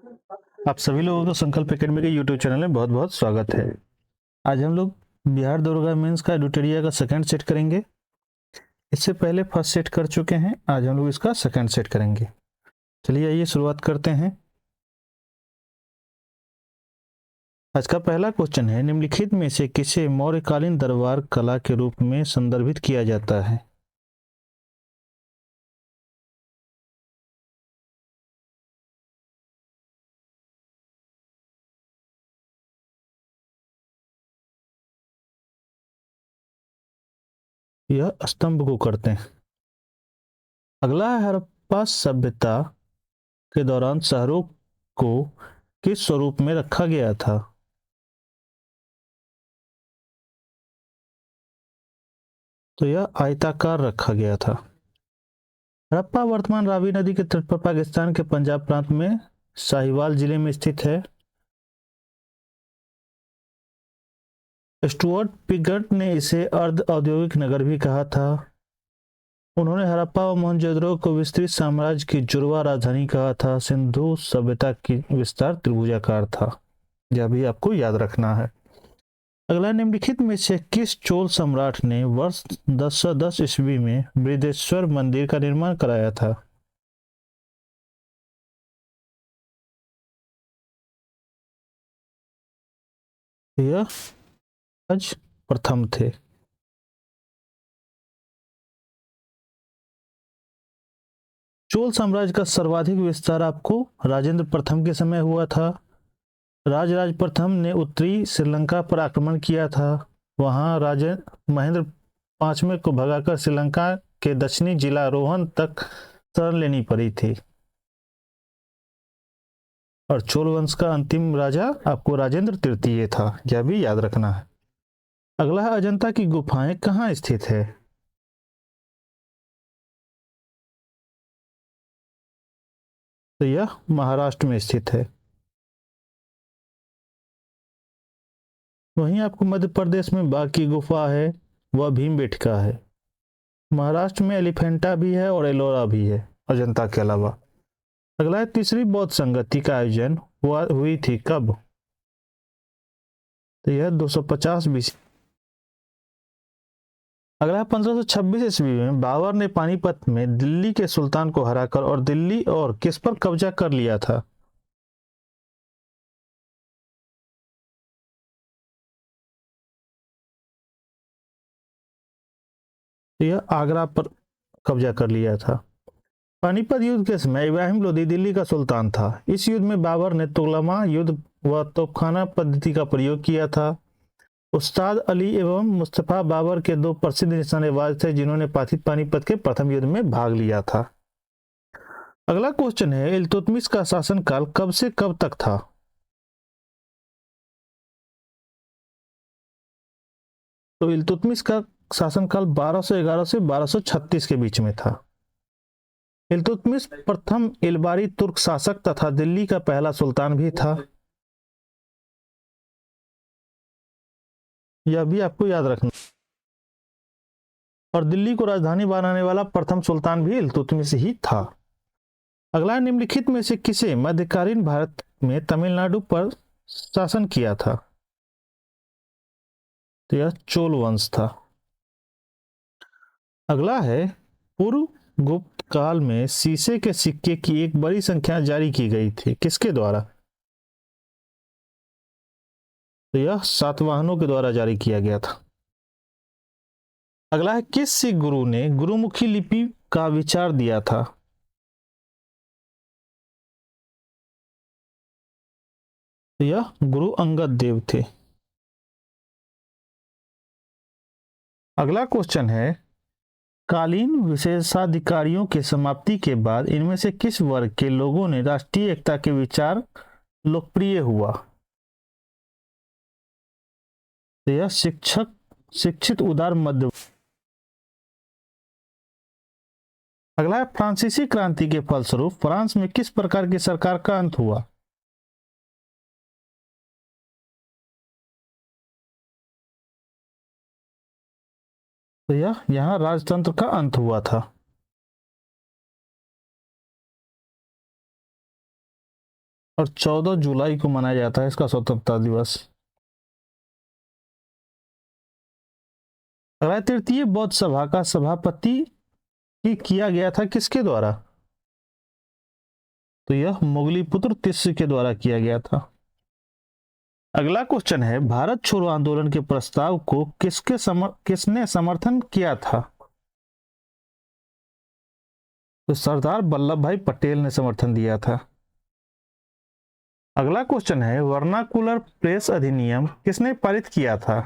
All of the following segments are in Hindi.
आप सभी लोगों को संकल्प एकेडमी के यूट्यूब चैनल में बहुत बहुत स्वागत है। आज हम लोग बिहार दरोगा मेंस का एडिटोरिया का सेकंड सेट करेंगे। इससे पहले फर्स्ट सेट कर चुके हैं, आज हम लोग इसका सेकंड सेट करेंगे। चलिए आइए शुरुआत करते हैं। आज का पहला क्वेश्चन है, निम्नलिखित में से किसे मौर्यकालीन दरबार कला के रूप में संदर्भित किया जाता है? यह स्तंभ को करते हैं। अगला है, हड़प्पा सभ्यता के दौरान शहरों को किस स्वरूप में रखा गया था? तो यह आयताकार रखा गया था। हड़प्पा वर्तमान रावी नदी के तट पर पाकिस्तान के पंजाब प्रांत में साहिवाल जिले में स्थित है। स्टुअर्ट पिगट ने इसे अर्ध औद्योगिक नगर भी कहा था। उन्होंने हड़प्पा और मोहनजोदड़ो को विस्तृत साम्राज्य की जुड़वा राजधानी कहा था। सिंधु सभ्यता की विस्तार त्रिभुजाकार था। यह भी आपको याद रखना है। अगला, निम्नलिखित में से किस चोल सम्राट ने वर्ष 1010 ईस्वी में बृहदेश्वर मंदिर का निर्माण कराया था? यह राज प्रथम थे। चोल साम्राज्य का सर्वाधिक विस्तार आपको राजेंद्र प्रथम के समय हुआ था। राजराज प्रथम ने उत्तरी श्रीलंका पर आक्रमण किया था। वहां राजे महेंद्र पांचवें को भगाकर श्रीलंका के दक्षिणी जिला रोहन तक शरण लेनी पड़ी थी। और चोल वंश का अंतिम राजा आपको राजेंद्र तृतीय था, यह भी याद रखना है। अगला है, अजंता की गुफाएं कहाँ स्थित है? तो यह महाराष्ट्र में स्थित है। वहीं आपको मध्य प्रदेश में बाघ की गुफा है, वह भीमबेटका है। महाराष्ट्र में एलिफेंटा भी है और एलोरा भी है अजंता के अलावा। अगला है, तीसरी बौद्ध संगति का आयोजन हुई थी कब? तो यह 250 बीसी। अगला है, 1526 ईस्वी में बाबर ने पानीपत में दिल्ली के सुल्तान को हराकर और दिल्ली और किस पर कब्जा कर लिया था? तो यह आगरा पर कब्जा कर लिया था। पानीपत युद्ध के समय इब्राहिम लोदी दिल्ली का सुल्तान था। इस युद्ध में बाबर ने तुगलमा युद्ध व तोपखाना पद्धति का प्रयोग किया था। उस्ताद अली एवं मुस्तफा बाबर के दो प्रसिद्ध निशानेबाज थे जिन्होंने पानीपत के प्रथम युद्ध में भाग लिया था। अगला क्वेश्चन है, इल्तुतमिश का शासनकाल कब से कब तक था? तो इल्तुतमिश का शासनकाल 1211 से 1236 के बीच में था। इल्तुतमिश प्रथम इलबारी तुर्क शासक तथा दिल्ली का पहला सुल्तान भी था। यह भी आपको याद रखना। और दिल्ली को राजधानी बनाने वाला प्रथम सुल्तान भी इल्तुतमिश ही था। अगला, निम्नलिखित में से किसे मध्यकालीन भारत में तमिलनाडु पर शासन किया था? तो यह चोल वंश था। अगला है, पूर्व गुप्त काल में शीशे के सिक्के की एक बड़ी संख्या जारी की गई थी, किसके द्वारा? तो यह सातवाहनों के द्वारा जारी किया गया था। अगला है, किस सिख गुरु ने गुरुमुखी लिपि का विचार दिया था? तो यह गुरु अंगद देव थे। अगला क्वेश्चन है, कालीन विशेषाधिकारियों की समाप्ति के बाद इनमें से किस वर्ग के लोगों ने राष्ट्रीय एकता के विचार लोकप्रिय हुआ? तो यह शिक्षित उदार मध्य। अगला है, फ्रांसीसी क्रांति के फलस्वरूप फ्रांस में किस प्रकार की सरकार का अंत हुआ? तो यह यहाँ राजतंत्र का अंत हुआ था। और 14 जुलाई को मनाया जाता है इसका स्वतंत्रता दिवस। अगला, तृतीय बौद्ध सभा का सभापति किया गया था किसके द्वारा? तो यह मोगलीपुत्र तिस्य के द्वारा किया गया था। अगला क्वेश्चन है, भारत छोड़ो आंदोलन के प्रस्ताव को किसने समर्थन किया था? तो सरदार वल्लभ भाई पटेल ने समर्थन दिया था। अगला क्वेश्चन है, वर्नाकुलर प्रेस अधिनियम किसने पारित किया था?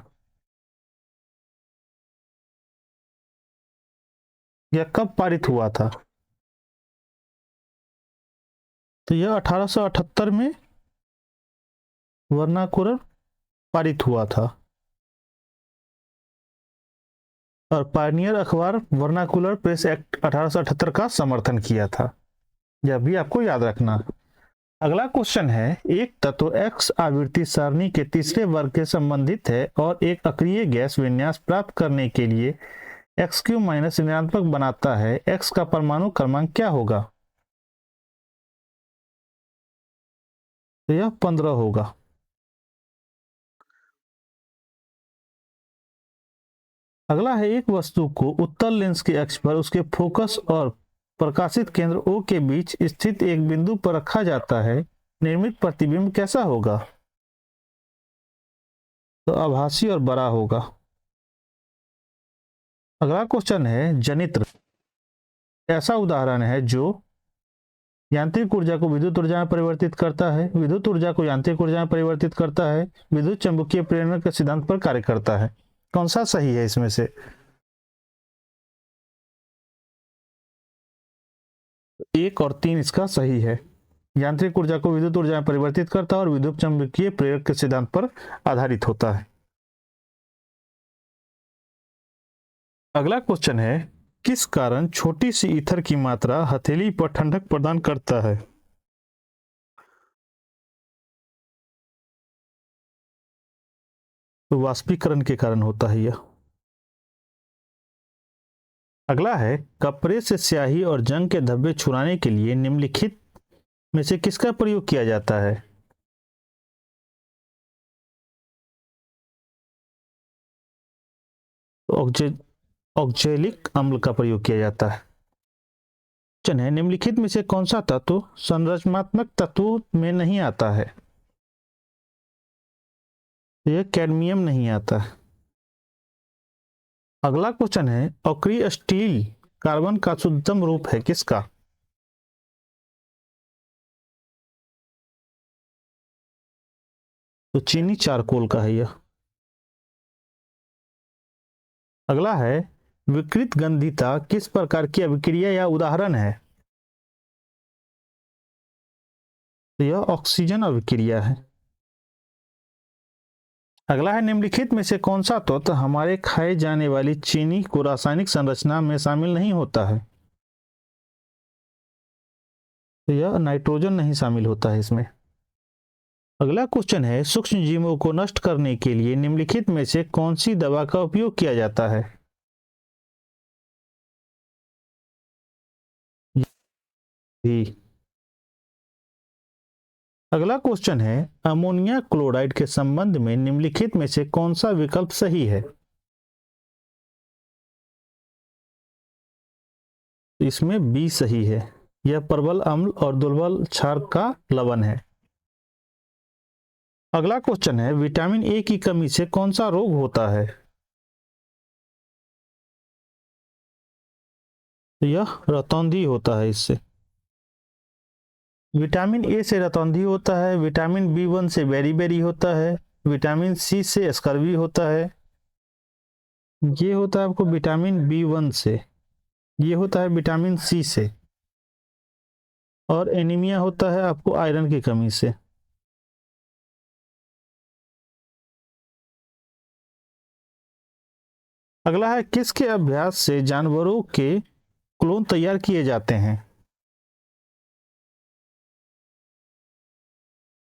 यह कब पारित हुआ था? तो यह 1878 में वर्नाकुलर पारित हुआ था। और पायनियर अखबार वर्नाकुलर प्रेस एक्ट 1878 का समर्थन किया था। यह भी आपको याद रखना। अगला क्वेश्चन है, एक तत्व एक्स आवृत्ति सारणी के तीसरे वर्ग के संबंधित है और एक अक्रिय गैस विन्यास प्राप्त करने के लिए एक्स क्यू माइनस ऋणात्मक बनाता है, एक्स का परमाणु क्रमांक क्या होगा? तो यह 15 होगा। अगला है, एक वस्तु को उत्तल लेंस के अक्ष पर उसके फोकस और प्रकाशित केंद्र O के बीच स्थित एक बिंदु पर रखा जाता है, निर्मित प्रतिबिंब कैसा होगा? तो आभासी और बड़ा होगा। अगला क्वेश्चन है, जनित्र ऐसा उदाहरण है जो यांत्रिक ऊर्जा को विद्युत ऊर्जा में परिवर्तित करता है, विद्युत ऊर्जा को यांत्रिक ऊर्जा में परिवर्तित करता है, विद्युत चुंबकीय प्रेरण के सिद्धांत पर कार्य करता है। कौन सा सही है इसमें से? 1 और 3 इसका सही है। यांत्रिक ऊर्जा को विद्युत ऊर्जा में परिवर्तित करता है और विद्युत चुंबकीय प्रेरक के सिद्धांत पर आधारित होता है। अगला क्वेश्चन है, किस कारण छोटी सी ईथर की मात्रा हथेली पर ठंडक प्रदान करता है? तो वाष्पीकरण के कारण होता है यह। अगला है, कपड़े से स्याही और जंग के धब्बे छुड़ाने के लिए निम्नलिखित में से किसका प्रयोग किया जाता है? ऑक्जेलिक अम्ल का प्रयोग किया जाता है। क्वेश्चन है, निम्नलिखित में से कौन सा तत्व संरचनात्मक तत्वों में नहीं आता है? यह कैडमियम नहीं आता है। अगला क्वेश्चन है, अक्रिय स्टील कार्बन का शुद्धतम रूप है किसका? तो चीनी चारकोल का है यह। अगला है, विकृत गंधिता किस प्रकार की अभिक्रिया या उदाहरण है? तो यह ऑक्सीजन अभिक्रिया है। अगला है, निम्नलिखित में से कौन सा तत्व हमारे खाए जाने वाली चीनी को रासायनिक संरचना में शामिल नहीं होता है? तो यह नाइट्रोजन नहीं शामिल होता है इसमें। अगला क्वेश्चन है, सूक्ष्म जीवों को नष्ट करने के लिए निम्नलिखित में से कौन सी दवा का उपयोग किया जाता है? भी। अगला क्वेश्चन है, अमोनिया क्लोराइड के संबंध में निम्नलिखित में से कौन सा विकल्प सही है? इसमें बी सही है। यह प्रबल अम्ल और दुर्बल क्षार का लवण है। अगला क्वेश्चन है, विटामिन ए की कमी से कौन सा रोग होता है? तो यह रतौंधी होता है इससे। विटामिन ए से रतौंधी होता है, विटामिन बी1 से बेरी होता है, विटामिन सी से स्कर्वी होता है। ये होता है आपको विटामिन बी1 से, ये होता है विटामिन सी से, और एनीमिया होता है आपको आयरन की कमी से। अगला है, किसके अभ्यास से जानवरों के क्लोन तैयार किए जाते हैं?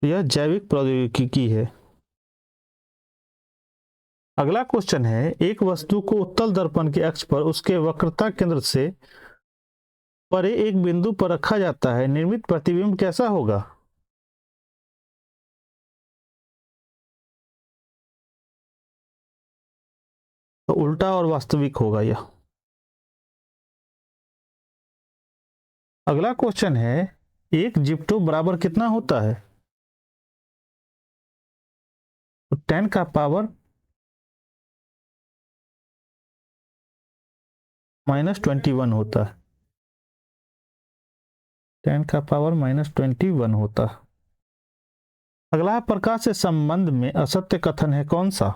यह जैविक प्रौद्योगिकी है। अगला क्वेश्चन है, एक वस्तु को उत्तल दर्पण के अक्ष पर उसके वक्रता केंद्र से परे एक बिंदु पर रखा जाता है, निर्मित प्रतिबिंब कैसा होगा? तो उल्टा और वास्तविक होगा यह। अगला क्वेश्चन है, एक जिप्टो बराबर कितना होता है? तो 10 का पावर -21 होता है। 10 का पावर -21 होता है। अगला है, प्रकाश से संबंध में असत्य कथन है कौन सा?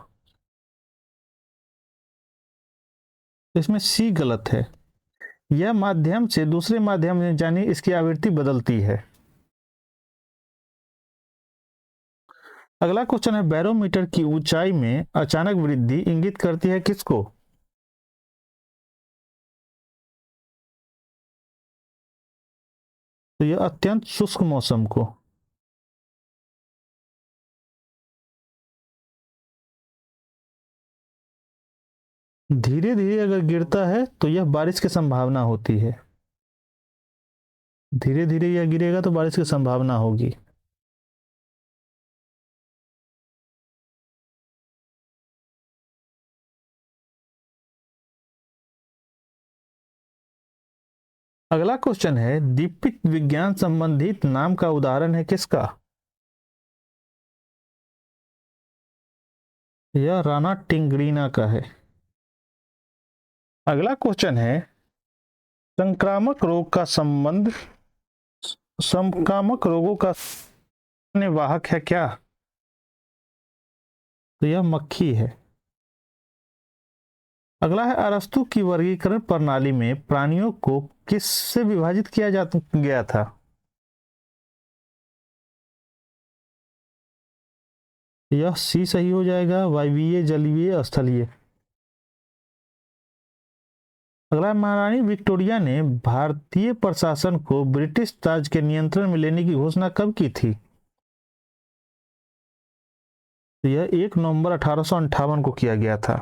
इसमें सी गलत है। यह माध्यम से दूसरे माध्यम में जानी इसकी आवृत्ति बदलती है। अगला क्वेश्चन है, बैरोमीटर की ऊंचाई में अचानक वृद्धि इंगित करती है किसको? तो यह अत्यंत शुष्क मौसम को। धीरे धीरे अगर गिरता है तो यह बारिश की संभावना होती है। धीरे धीरे यह गिरेगा तो बारिश की संभावना होगी। अगला क्वेश्चन है, दीपिक विज्ञान संबंधित नाम का उदाहरण है किसका? यह राणा टिंगरीना का है। अगला क्वेश्चन है, संक्रामक रोग का संबंध संक्रामक रोगों का वाहक है क्या? तो यह मक्खी है। अगला है, अरस्तु की वर्गीकरण प्रणाली में प्राणियों को किससे विभाजित किया गया था? यह सी सही हो जाएगा, वायवीय, जलीय, स्थलीय। अगला, महारानी विक्टोरिया ने भारतीय प्रशासन को ब्रिटिश ताज के नियंत्रण में लेने की घोषणा कब की थी? तो यह 1 नवंबर 1858 को किया गया था।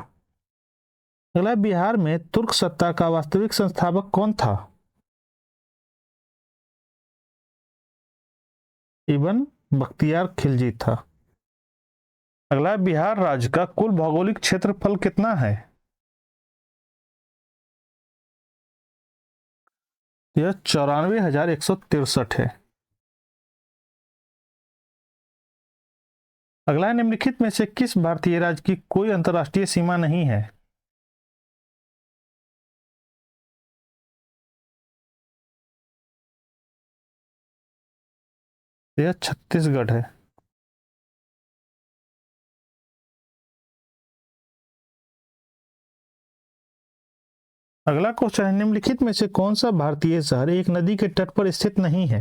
अगला, बिहार में तुर्क सत्ता का वास्तविक संस्थापक कौन था? इब्न बख्तियार खिलजी था। अगला, बिहार राज्य का कुल भौगोलिक क्षेत्रफल कितना है? यह 94,163 है। अगला, निम्नलिखित में से किस भारतीय राज्य की कोई अंतर्राष्ट्रीय सीमा नहीं है? यह छत्तीसगढ़ है। अगला क्वेश्चन है, निम्नलिखित में से कौन सा भारतीय शहर एक नदी के तट पर स्थित नहीं है?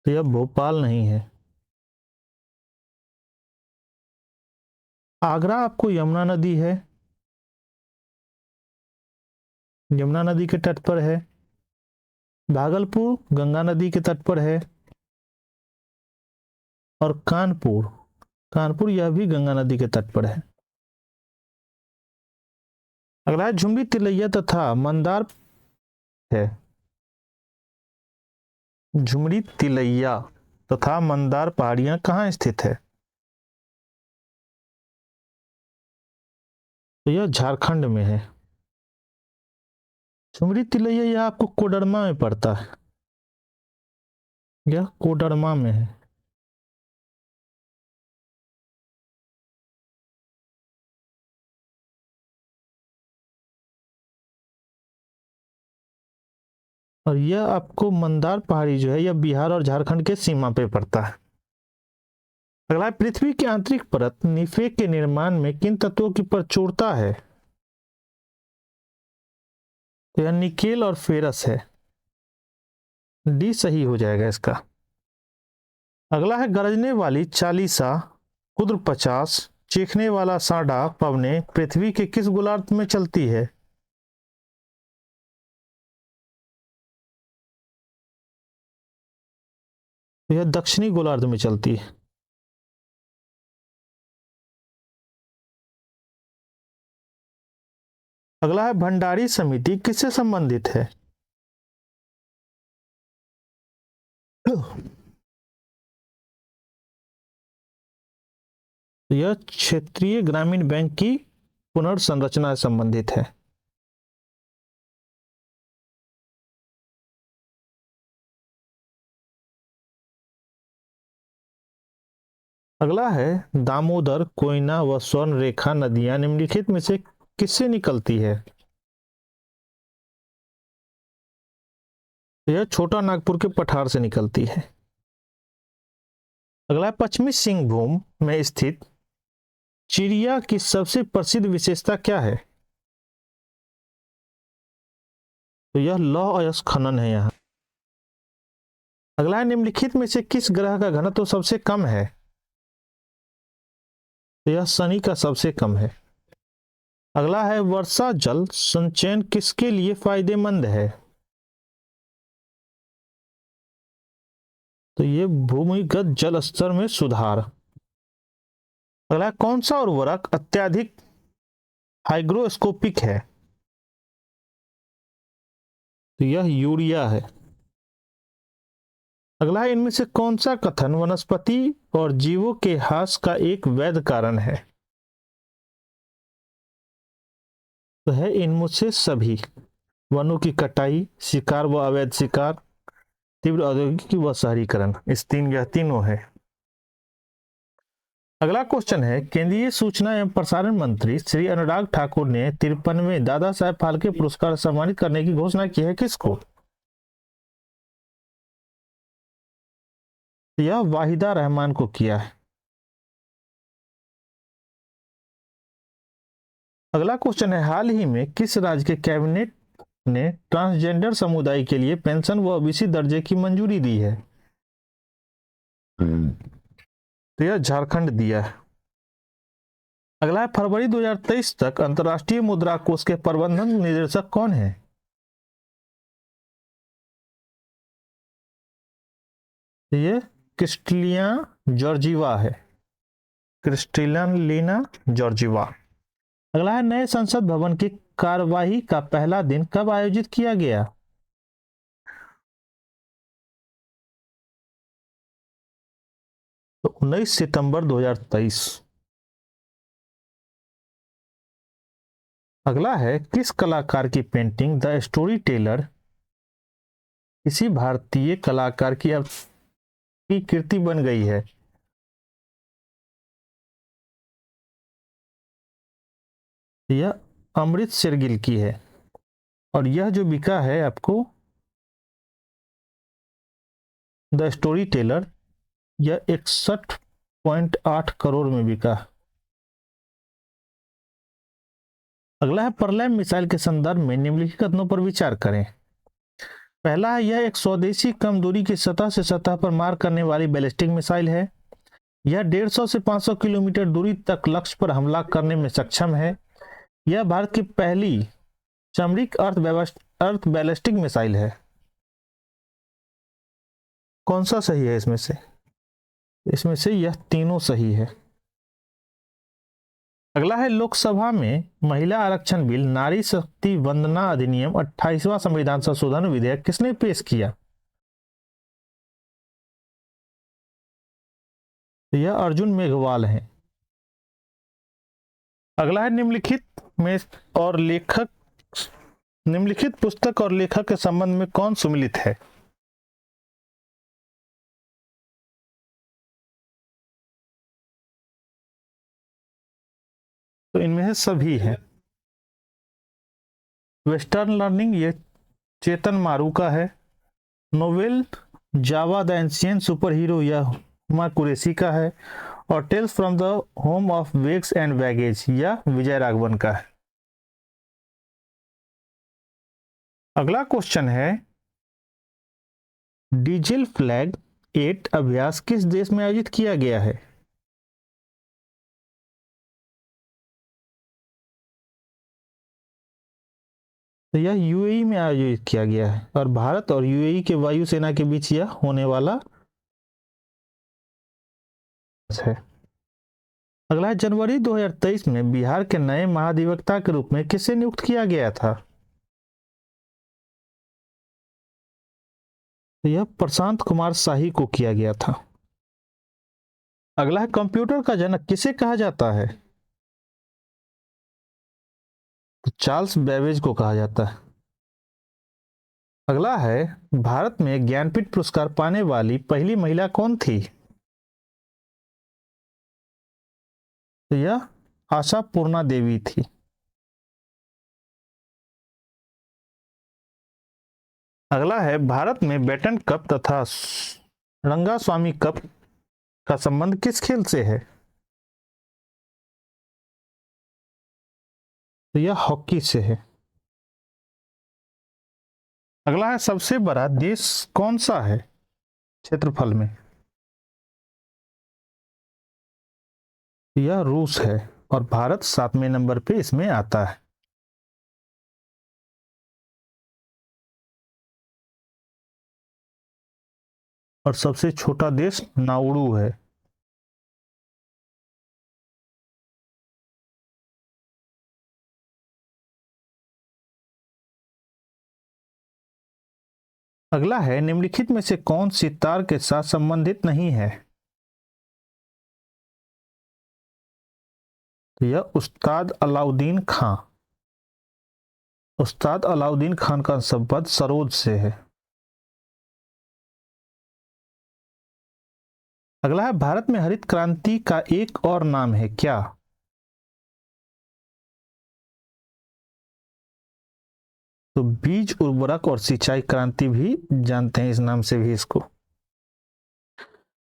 तो यह भोपाल नहीं है। आगरा आपको यमुना नदी है, यमुना नदी के तट पर है। भागलपुर गंगा नदी के तट पर है। और कानपुर, कानपुर यह भी गंगा नदी के तट पर है। अगला, झुमरी तिलैया तथा मंदार है। झुमरी तिलैया तथा मंदार पहाड़ियां कहाँ स्थित है? तो यह झारखंड में है। झुमरी तिलैया यह आपको कोडरमा में पड़ता है। यह कोडरमा में है। और यह आपको मंदार पहाड़ी जो है यह बिहार और झारखंड के सीमा पे पड़ता है। अगला, पृथ्वी की आंतरिक परत निफे के निर्माण में किन तत्वों की प्रचुरता है? तो यह निकेल और फेरस है। डी सही हो जाएगा इसका। अगला है, गरजने वाली चालीसा, कुद्र 50, चीखने वाला सांडा पवने पृथ्वी के किस गोलार्ध में चलती है? तो यह दक्षिणी गोलार्ध में चलती है। अगला है, भंडारी समिति किससे संबंधित है? यह क्षेत्रीय ग्रामीण बैंक की पुनर्संरचना से संबंधित है। अगला है दामोदर, कोयना व स्वर्ण रेखा नदियां निम्नलिखित में से किससे निकलती है? यह छोटा नागपुर के पठार से निकलती है। अगला है पश्चिमी सिंहभूम में स्थित चिड़िया की सबसे प्रसिद्ध विशेषता क्या है? तो यह लौह अयस्क खनन है यहाँ। अगला है निम्नलिखित में से किस ग्रह का घनत्व सबसे कम है? तो यह शनि का सबसे कम है। अगला है वर्षा जल संचयन किसके लिए फायदेमंद है? तो ये भूमिगत जल स्तर में सुधार। अगला कौन सा उर्वरक अत्यधिक हाइग्रोस्कोपिक है? तो यह यूरिया है। अगला है इनमें से कौन सा कथन वनस्पति और जीवों के ह्रास का एक वैध कारण है? तो है इनमें से सभी। वनों की कटाई, शिकार व अवैध शिकार, तीव्र औद्योगिक व शहरीकरण, यह तीनों है। अगला क्वेश्चन है केंद्रीय सूचना एवं प्रसारण मंत्री श्री अनुराग ठाकुर ने 53वें दादा साहेब फाल्के पुरस्कार सम्मानित करने की घोषणा की है किसको? यह वाहिदा रहमान को किया है। अगला क्वेश्चन है हाल ही में किस राज्य के कैबिनेट ने ट्रांसजेंडर समुदाय के लिए पेंशन व ओबीसी दर्जे की मंजूरी दी है? तो यह झारखंड दिया है। अगला है फरवरी 2023 तक अंतर्राष्ट्रीय मुद्रा कोष के प्रबंधन निदेशक कौन है? ये क्रिस्टलिना जॉर्जीवा है। Kristalina Georgieva. अगला है नए संसद भवन की कार्यवाही का पहला दिन कब आयोजित किया गया? तो 19 सितंबर 2023। अगला है किस कलाकार की पेंटिंग द स्टोरी टेलर किसी भारतीय कलाकार की कृति बन गई है? यह अमृत शेरगिल की है। और यह जो बिका है आपको द स्टोरी टेलर, यह 61.8 करोड़ में बिका। अगला है प्रलय मिसाइल के संदर्भ में निम्नलिखित कथनों पर विचार करें। पहला है यह एक स्वदेशी कम दूरी की सतह से सतह पर मार करने वाली बैलिस्टिक मिसाइल है। यह 150 से 500 किलोमीटर दूरी तक लक्ष्य पर हमला करने में सक्षम है। यह भारत की पहली सामरिक अर्थ बैलिस्टिक मिसाइल है। कौन सा सही है इसमें से? इसमें से यह तीनों सही है। अगला है लोकसभा में महिला आरक्षण बिल नारी शक्ति वंदना अधिनियम 28वां संविधान संशोधन विधेयक किसने पेश किया? यह अर्जुन मेघवाल है। अगला है निम्नलिखित पुस्तक और लेखक के संबंध में कौन सुमिलित है? तो इनमें से सभी है। वेस्टर्न लर्निंग ये चेतन मारू का है। Novel Java the ancient super hero यह हुमा कुरैशी का है। और tales from the home of wags and baggage यह विजय राघवन का है। अगला क्वेश्चन है डीजल फ्लैग 8 अभ्यास किस देश में आयोजित किया गया है? तो यह यूएई में आयोजित किया गया है और भारत और यूएई के वायुसेना के बीच यह होने वाला है। अगला है जनवरी 2023 में बिहार के नए महाधिवक्ता के रूप में किसे नियुक्त किया गया था? तो यह प्रशांत कुमार शाही को किया गया था। अगला है, कंप्यूटर का जनक किसे कहा जाता है? तो चार्ल्स बेबेज को कहा जाता है। अगला है, भारत में ज्ञानपीठ पुरस्कार पाने वाली पहली महिला कौन थी? तो यह आशा पूर्णा देवी थी। अगला है, भारत में बेटन कप तथा रंगास्वामी कप का संबंध किस खेल से है? तो यह हॉकी से है। अगला है, सबसे बड़ा देश कौन सा है क्षेत्रफल में? यह रूस है और भारत 7वें नंबर पे इसमें आता है। और सबसे छोटा देश नाउरू है। अगला है, निम्नलिखित में से कौन सी तार के साथ संबंधित नहीं है? तो यह उस्ताद अलाउद्दीन खां। उस्ताद अलाउद्दीन खान का संबंध सरोज से है। अगला है, भारत में हरित क्रांति का एक और नाम है क्या? तो बीज उर्वरक और सिंचाई क्रांति भी जानते हैं इस नाम से भी इसको।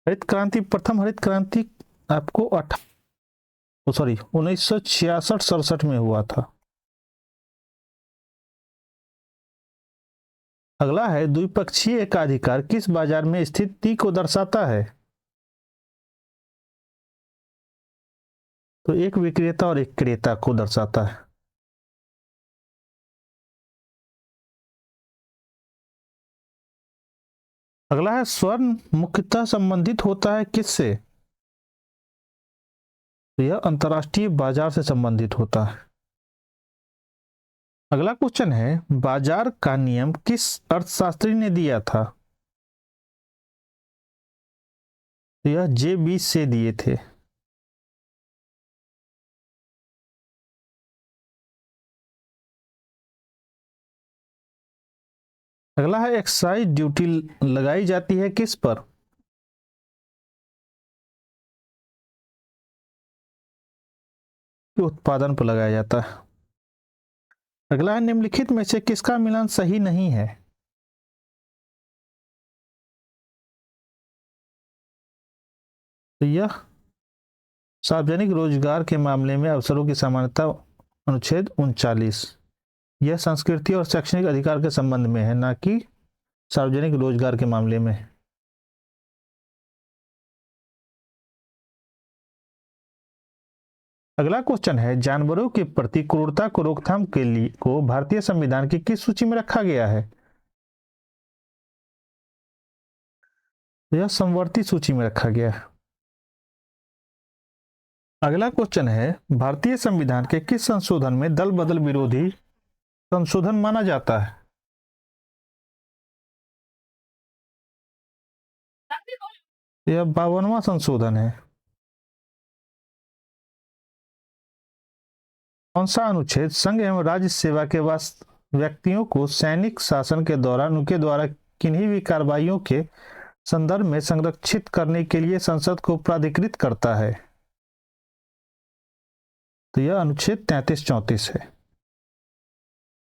हरित क्रांति, प्रथम हरित क्रांति आपको 1966-67 में हुआ था। अगला है, द्विपक्षीय एकाधिकार किस बाजार में स्थिति को दर्शाता है? तो एक विक्रेता और एक क्रेता को दर्शाता है। अगला है, स्वर्ण मुख्यतः संबंधित होता है किससे? तो यह अंतर्राष्ट्रीय बाजार से संबंधित होता है। अगला क्वेश्चन है, बाजार का नियम किस अर्थशास्त्री ने दिया था? तो यह जे.बी. से दिए थे। अगला है, एक्साइज ड्यूटी लगाई जाती है किस पर? उत्पादन पर लगाया जाता है। अगला है, निम्नलिखित में से किसका मिलान सही नहीं है? तो यह सार्वजनिक रोजगार के मामले में अवसरों की समानता, अनुच्छेद 39। यह संस्कृति और शैक्षणिक अधिकार के संबंध में है, ना कि सार्वजनिक रोजगार के मामले में। अगला क्वेश्चन है, जानवरों के प्रति क्रूरता को रोकथाम के लिए को भारतीय संविधान की किस सूची में रखा गया है? तो यह समवर्ती सूची में रखा गया है। अगला क्वेश्चन है, भारतीय संविधान के किस संशोधन में दल बदल विरोधी संशोधन माना जाता है? यह 52वां संशोधन है। कौन सा अनुच्छेद संघ एवं राज्य सेवा के व्यक्तियों को सैनिक शासन के दौरान उनके द्वारा किन्हीं भी कार्रवाइयों के संदर्भ में संरक्षित करने के लिए संसद को प्राधिकृत करता है? तो यह अनुच्छेद 33-34 है।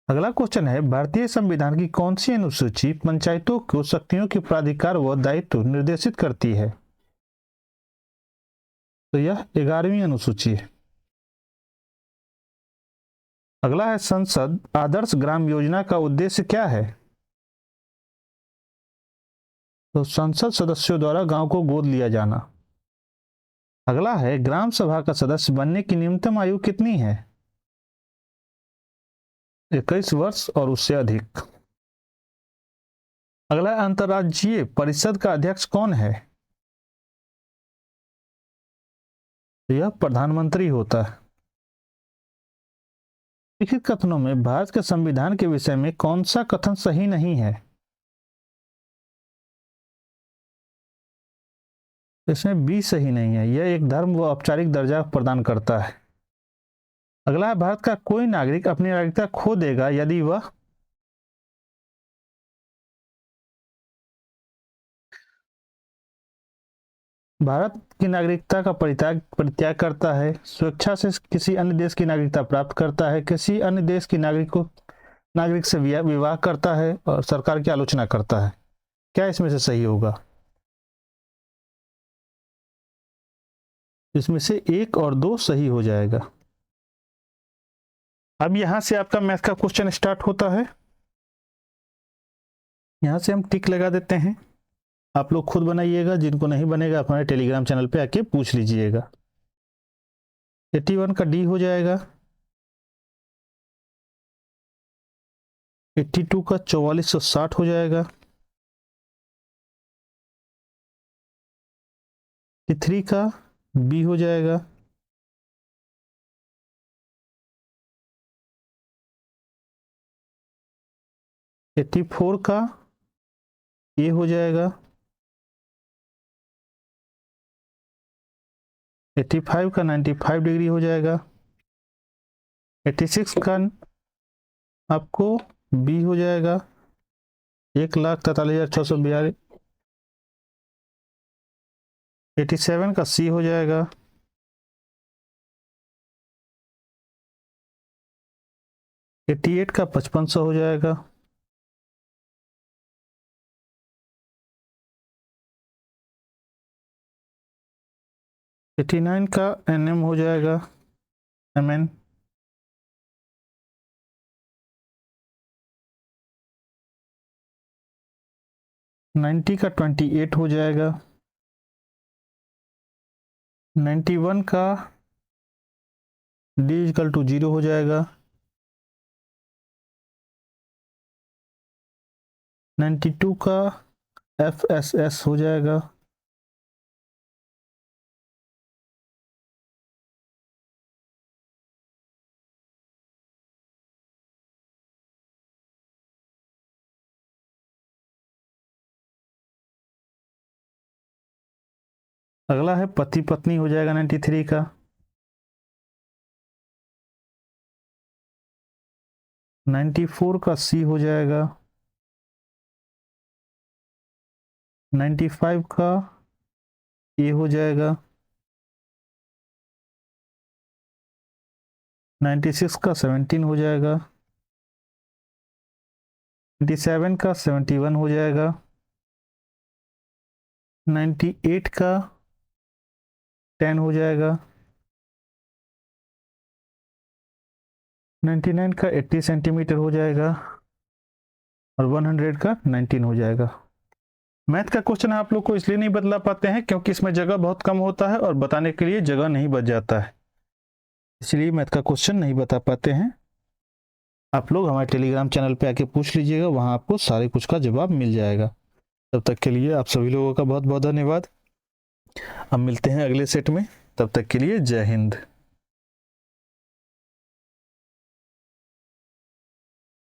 अगला क्वेश्चन है, भारतीय संविधान की कौन सी अनुसूची पंचायतों को शक्तियों के प्राधिकार व दायित्व निर्देशित करती है? तो यह 11वीं अनुसूची है। अगला है, संसद आदर्श ग्राम योजना का उद्देश्य क्या है? तो संसद सदस्यों द्वारा गांव को गोद लिया जाना। अगला है, ग्राम सभा का सदस्य बनने की न्यूनतम आयु कितनी है? 21 वर्ष और उससे अधिक। अगला, अंतर्राज्यीय परिषद का अध्यक्ष कौन है? तो यह प्रधानमंत्री होता है। लिखित कथनों में भारत के संविधान के विषय में कौन सा कथन सही नहीं है? इसमें बी सही नहीं है, यह एक धर्म व औपचारिक दर्जा प्रदान करता है। अगला है, भारत का कोई नागरिक अपनी नागरिकता खो देगा यदि वह भारत की नागरिकता का परित्याग करता है, स्वेच्छा से किसी अन्य देश की नागरिकता प्राप्त करता है, किसी अन्य देश की नागरिक से विवाह करता है और सरकार की आलोचना करता है। क्या इसमें से सही होगा? इसमें से 1 और 2 सही हो जाएगा। अब यहां से आपका मैथ का क्वेश्चन स्टार्ट होता है। यहां से हम टिक लगा देते हैं। आप लोग खुद बनाइएगा, जिनको नहीं बनेगा हमारे टेलीग्राम चैनल पे आके पूछ लीजिएगा। 81 का डी हो जाएगा, 82 का 4460 हो जाएगा, 83 का बी हो जाएगा, 84 का ए हो जाएगा, 85 का 95 डिग्री हो जाएगा, 86 का आपको बी हो जाएगा, 1,43,642, 87 का सी हो जाएगा, 88 का 5500 हो जाएगा, 89 का एनएम हो जाएगा, एमएन, 90 का 28 हो जाएगा, 91 का डी इक्वल टू 0 हो जाएगा, 92 का एफएसएस हो जाएगा, 'अगला है पति पत्नी हो जाएगा 93 का, 94 का सी हो जाएगा, 95 का ए हो जाएगा, 96 का 17 हो जाएगा, 97 का 71 हो जाएगा, 98 का 10 हो जाएगा, 99 का 80 सेंटीमीटर हो जाएगा और 100 का 19 हो जाएगा। मैथ का क्वेश्चन आप लोग को इसलिए नहीं बदला पाते हैं क्योंकि इसमें जगह बहुत कम होता है और बताने के लिए जगह नहीं बच जाता है, इसलिए मैथ का क्वेश्चन नहीं बता पाते हैं। आप लोग हमारे टेलीग्राम चैनल पे आके पूछ लीजिएगा, वहां आपको सारे कुछ का जवाब मिल जाएगा। तब तक के लिए आप सभी लोगों का बहुत बहुत धन्यवाद। अब मिलते हैं अगले सेट में, तब तक के लिए जय हिंद।